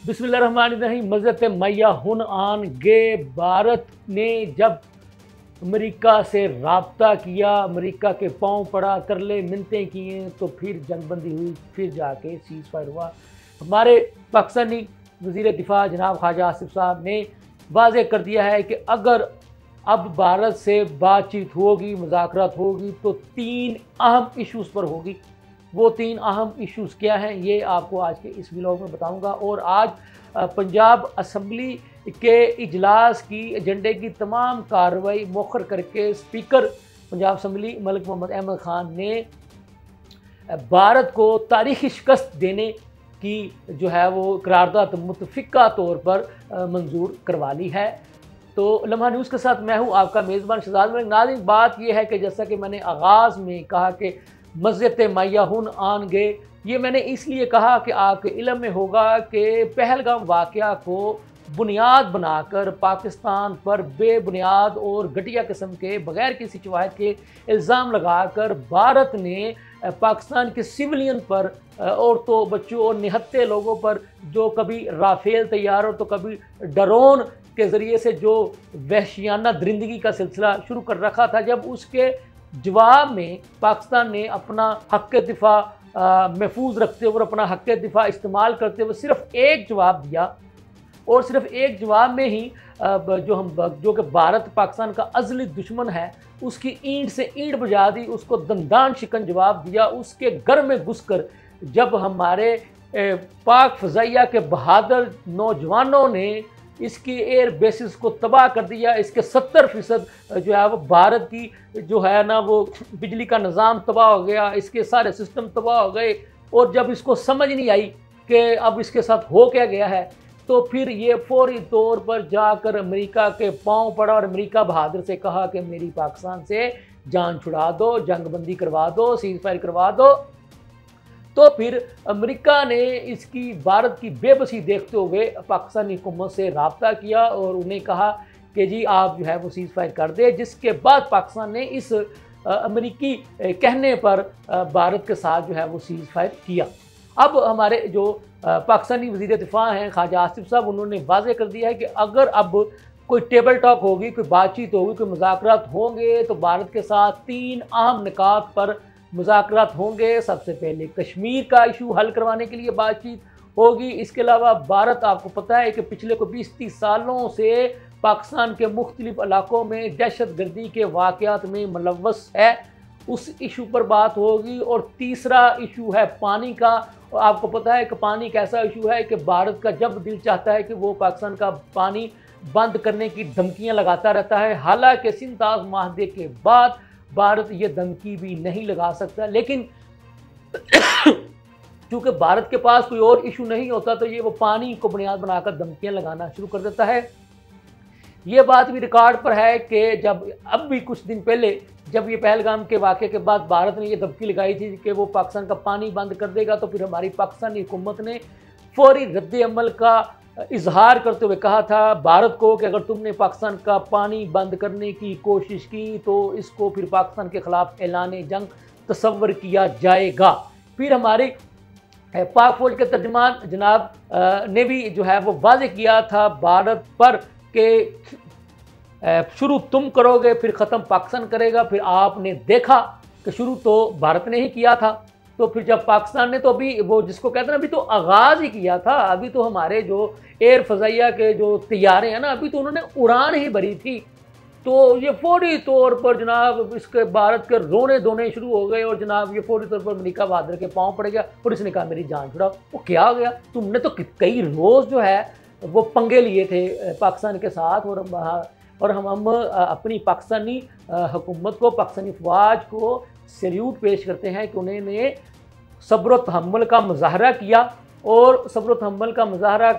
बिस्मिल्लाहिर्रहमानिर्रहीम। मज़त मैया हुन आन गे। भारत ने जब अमेरिका से रब्ता किया, अमेरिका के पाँव पड़ा, तरले मिन्नतें किए, तो फिर जंगबंदी हुई, फिर जाके सीज़ फायर हुआ। हमारे पाकिस्तानी वज़ीर दिफा जनाब ख्वाजा आसिफ साहब ने वाज़ेह कर दिया है कि अगर अब भारत से बातचीत होगी, मुज़ाकरात होगी, तो 3 अहम इशूज़ पर होगी। वो 3 अहम इश्यूज़ क्या हैं, ये आपको आज के इस व्लॉग में बताऊंगा। और आज पंजाब असम्बली के इजलास की एजेंडे की तमाम कार्रवाई मौखर करके स्पीकर पंजाब असम्बली मलिक मोहम्मद अहमद ख़ान ने भारत को तारीख़ी शिकस्त देने की जो है वो करारदाद मुतफ़िका तौर पर मंजूर करवा ली है। तो लम्हा न्यूज़ के साथ मैं हूँ आपका मेज़बान शहजाद मलिक। नाज़रीन, बात यह है कि जैसा कि मैंने आगाज़ में कहा कि मज़त मैया हुन आन गे, ये मैंने इसलिए कहा कि आपके इल्म में होगा कि पहलगाम वाक़या को बुनियाद बनाकर पाकिस्तान पर बेबुनियाद और घटिया किस्म के बग़ैर किसी शवाहिद के इल्ज़ाम लगाकर भारत ने पाकिस्तान के सिविलियन पर, औरतों, बच्चों और निहत्थे लोगों पर जो कभी राफेल तैयारों तो कभी ड्रोन के ज़रिए से जो वहशियाना दरिंदगी का सिलसिला शुरू कर रखा था, जब उसके जवाब में पाकिस्तान ने अपना हक़ दिफा महफूज रखते हुए और अपना हक़ दिफा इस्तेमाल करते हुए सिर्फ एक जवाब दिया, और सिर्फ एक जवाब में ही जो कि भारत पाकिस्तान का अज़ली दुश्मन है, उसकी ईंट से ईंट बजा दी, उसको दंदान शिकन जवाब दिया। उसके घर में घुसकर जब हमारे पाक फ़ज़ाइया के बहादुर नौजवानों ने इसकी एयर बेसिस को तबाह कर दिया, इसके 70% जो है वो भारत की जो है ना वो बिजली का निज़ाम तबाह हो गया, इसके सारे सिस्टम तबाह हो गए। और जब इसको समझ नहीं आई कि अब इसके साथ हो क्या गया है, तो फिर ये फौरी तौर पर जाकर अमेरिका के पाँव पड़ा और अमेरिका बहादुर से कहा कि मेरी पाकिस्तान से जान छुड़ा दो, जंगबंदी करवा दो, सीज़ फायर करवा दो। तो फिर अमेरिका ने इसकी भारत की बेबसी देखते हुए पाकिस्तानी हुकूमत से रब्ता किया और उन्हें कहा कि जी आप जो है वो सीज़ फायर कर दे, जिसके बाद पाकिस्तान ने इस अमेरिकी कहने पर भारत के साथ जो है वो सीज़ फायर किया। अब हमारे जो पाकिस्तानी वज़ीर दिफा हैं ख्वाजा आसिफ साहब, उन्होंने वाज़ेह कर दिया है कि अगर अब कोई टेबल टॉक होगी, कोई बातचीत होगी, कोई मुज़ाकरात होंगे, तो भारत के साथ 3 अहम निकात पर मुज़ाकरात होंगे। सबसे पहले कश्मीर का इशू हल करवाने के लिए बातचीत होगी। इसके अलावा भारत, आपको पता है कि पिछले को 20-30 सालों से पाकिस्तान के मुख्तलिफ इलाकों में दहशत गर्दी के वाक़यात में मुलव्वस है, उस इशू पर बात होगी। और तीसरा इशू है पानी का। आपको पता है कि पानी एक ऐसा इशू है कि भारत का जब दिल चाहता है कि वो पाकिस्तान का पानी बंद करने की धमकियाँ लगाता रहता है। हालांकि सिंताज़ माहदे के बाद भारत ये धमकी भी नहीं लगा सकता, लेकिन क्योंकि भारत के पास कोई और इशू नहीं होता, तो ये वो पानी को बुनियाद बनाकर धमकियाँ लगाना शुरू कर देता है। ये बात भी रिकॉर्ड पर है कि जब अब भी कुछ दिन पहले जब ये पहलगाम के वाक़े के बाद भारत ने ये धमकी लगाई थी कि वो पाकिस्तान का पानी बंद कर देगा, तो फिर हमारी पाकिस्तानी हुकूमत ने फौरी रद्द अमल का इजहार करते हुए कहा था भारत को कि अगर तुमने पाकिस्तान का पानी बंद करने की कोशिश की तो इसको फिर पाकिस्तान के ख़िलाफ़ ऐलान जंग तस्वर किया जाएगा। फिर हमारे पाक फौज के तर्जमान जनाब ने भी जो है वो वाज़ेह किया था भारत पर कि शुरू तुम करोगे फिर ख़त्म पाकिस्तान करेगा। फिर आपने देखा कि शुरू तो भारत ने ही किया था, तो फिर जब पाकिस्तान ने तो अभी वो जिसको कहते हैं ना, अभी तो आगाज़ ही किया था, अभी तो हमारे जो एयर फ़ज़ाइया के जो तैयारे हैं ना, अभी तो उन्होंने उड़ान ही भरी थी। तो ये फौरी तौर पर जनाब इसके भारत के रोने धोने शुरू हो गए और जनाब ये फौरी तौर पर अमेरिका बहादुर के पाँव पड़ गया और इसने कहा मेरी जान छुड़ाओ। वो क्या हो गया, तुमने तो कई रोज़ जो है वो पंगे लिए थे पाकिस्तान के साथ, और हम अपनी पाकिस्तानी हुकूमत को, पाकिस्तानी फ़ौज को सैल्यूट पेश करते हैं कि उन्होंने सब्र तहम्मुल का मुज़ाहरा किया। और सब्र तहम्मुल का मुज़ाहरा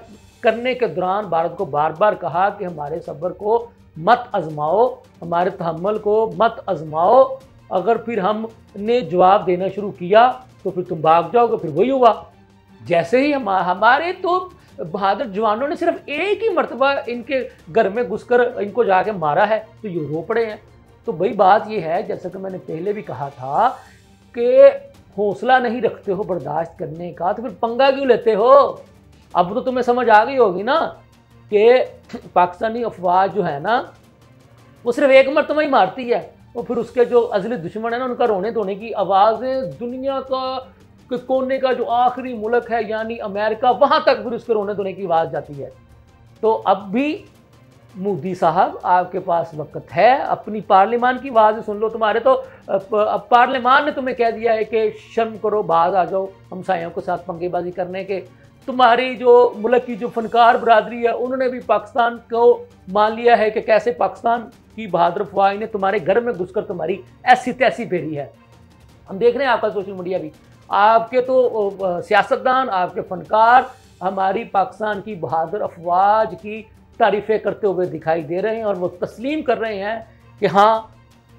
करने के दौरान भारत को बार बार कहा कि हमारे सब्र को मत आजमाओ, हमारे तहम्मुल को मत आजमाओ, अगर फिर हमने जवाब देना शुरू किया तो फिर तुम भाग जाओगे। फिर वही हुआ, जैसे ही हमारे तो बहादुर जवानों ने सिर्फ एक ही मरतबा इनके घर में घुसकर इनको जाके मारा है, तो ये रो पड़े हैं। तो वही बात ये है, जैसा कि मैंने पहले भी कहा था कि हौसला नहीं रखते हो बर्दाश्त करने का, तो फिर पंगा क्यों लेते हो। अब तो तुम्हें समझ आ गई होगी ना कि पाकिस्तानी अफवाज जो है ना वो सिर्फ एक मरतबा ही मारती है, और फिर उसके जो असली दुश्मन है ना उनका रोने धोने की आवाज़ें दुनिया के कोने का जो आखिरी मुल्क है यानी अमेरिका, वहाँ तक फिर उसके रोने धोने की आवाज़ जाती है। तो अब भी मोदी साहब आपके पास वक्त है, अपनी पार्लियामान की आवाज़ सुन लो। तुम्हारे तो अब पार्लियामान ने तुम्हें कह दिया है कि शर्म करो, बाहर आ जाओ हमसायों के साथ पंगेबाजी करने के। तुम्हारी जो मुल्क की जो फनकार बरादरी है उन्होंने भी पाकिस्तान को मान लिया है कि कैसे पाकिस्तान की बहादुर अफवाज ने तुम्हारे घर में घुसकर तुम्हारी ऐसी तैसी फेरी है। हम देख रहे हैं आपका सोशल मीडिया भी, आपके तो सियासतदान, आपके फनकार हमारी पाकिस्तान की बहादुर अफवाज की तारीफ़ें करते हुए दिखाई दे रहे हैं, और वो तस्लीम कर रहे हैं कि हाँ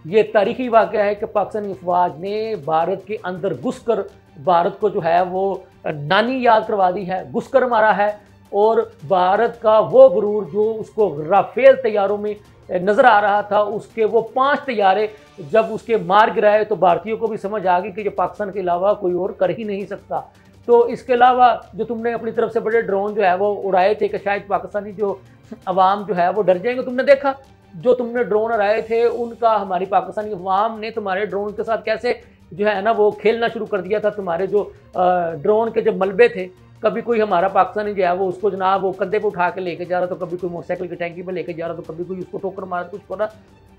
ये तारीखी वाक़या है कि पाकिस्तानी अफवाज ने भारत के अंदर घुसकर भारत को जो है वो नानी याद करवा दी है, घुसकर मारा है। और भारत का वो गुरूर जो उसको राफेल तैयारों में नज़र आ रहा था, उसके वो 5 तैयारे जब उसके मार गिराए तो भारतीयों को भी समझ आ गई कि ये पाकिस्तान के अलावा कोई और कर ही नहीं सकता। तो इसके अलावा जो तुमने अपनी तरफ से बड़े ड्रोन जो है वो उड़ाए थे कि शायद पाकिस्तानी जो अवाम जो है वो डर जाएंगे, तुमने देखा जो तुमने ड्रोन उड़ाए थे उनका हमारी पाकिस्तानी अवाम ने तुम्हारे ड्रोन के साथ कैसे जो है ना वो खेलना शुरू कर दिया था। तुम्हारे जो ड्रोन के जो मलबे थे, कभी कोई हमारा पाकिस्तानी जो है वो उसको जनाब वो कंधे पे उठा के लेके जा रहा, तो कभी कोई मोटरसाइकिल की टैंकी पे लेके जा रहा, तो कभी कोई उसको ठोकर मार कुछ कर रहा।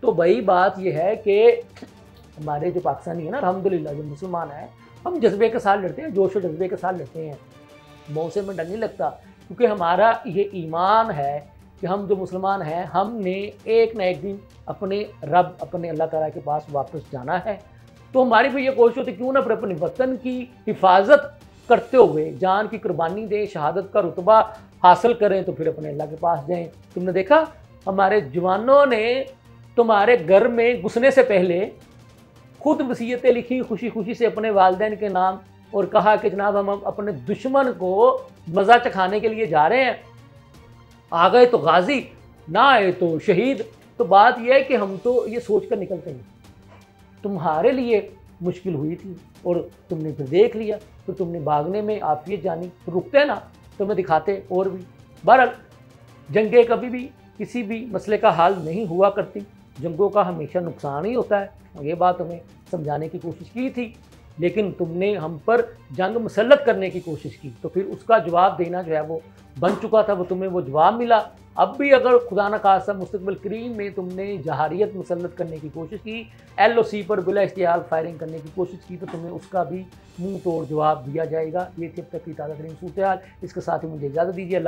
तो भाई बात यह है कि हमारे जो पाकिस्तानी है ना अल्हम्दुलिल्लाह जो मुसलमान है, हम जज्बे के साथ लड़ते हैं, जोश और जज्बे के साथ लड़ते हैं, मौसे में डर नहीं लगता, क्योंकि हमारा ये ईमान है कि हम जो मुसलमान हैं हमने एक ना एक दिन अपने रब अपने अल्लाह ताला के पास वापस जाना है। तो हमारी भी ये कोशिश होती क्यों ना फिर अपने वतन की हिफाजत करते हुए जान की कुर्बानी दें, शहादत का रुतबा हासिल करें, तो फिर अपने अल्लाह के पास जाएं। तुमने देखा हमारे जवानों ने तुम्हारे घर में घुसने से पहले खुद वसीयतें लिखी खुशी खुशी से अपने वालिदैन के नाम, और कहा कि जनाब हम अपने दुश्मन को मज़ा चखाने के लिए जा रहे हैं, आ गए तो गाजी, ना आए तो शहीद। तो बात यह है कि हम तो ये सोच कर निकलते हैं, तुम्हारे लिए मुश्किल हुई थी और तुमने फिर देख लिया, फिर तुमने भागने में आफियत जानी, तो रुकते ना तुम्हें दिखाते और भी। बहरहाल जंगें कभी भी किसी भी मसले का हल नहीं हुआ करती, जंगों का हमेशा नुकसान ही होता है, और ये बात हमें समझाने की कोशिश की थी, लेकिन तुमने हम पर जंग मुसल्लत करने की कोशिश की, तो फिर उसका जवाब देना जो है वो बन चुका था, वो तुम्हें वो जवाब मिला। अब भी अगर खुदा न खास्ता मुस्तकबिल करीम में तुमने जहारियत मुसल्लत करने की कोशिश की, LOC पर बिला इश्तियाल फायरिंग करने की कोशिश की, तो तुम्हें उसका भी मुंह तोड़ जवाब दिया जाएगा। ये थी अब तक की ताज़ा तरीन सूरत हाल, इसके साथ ही मुझे इजाज़त दीजिए। अल्लाह।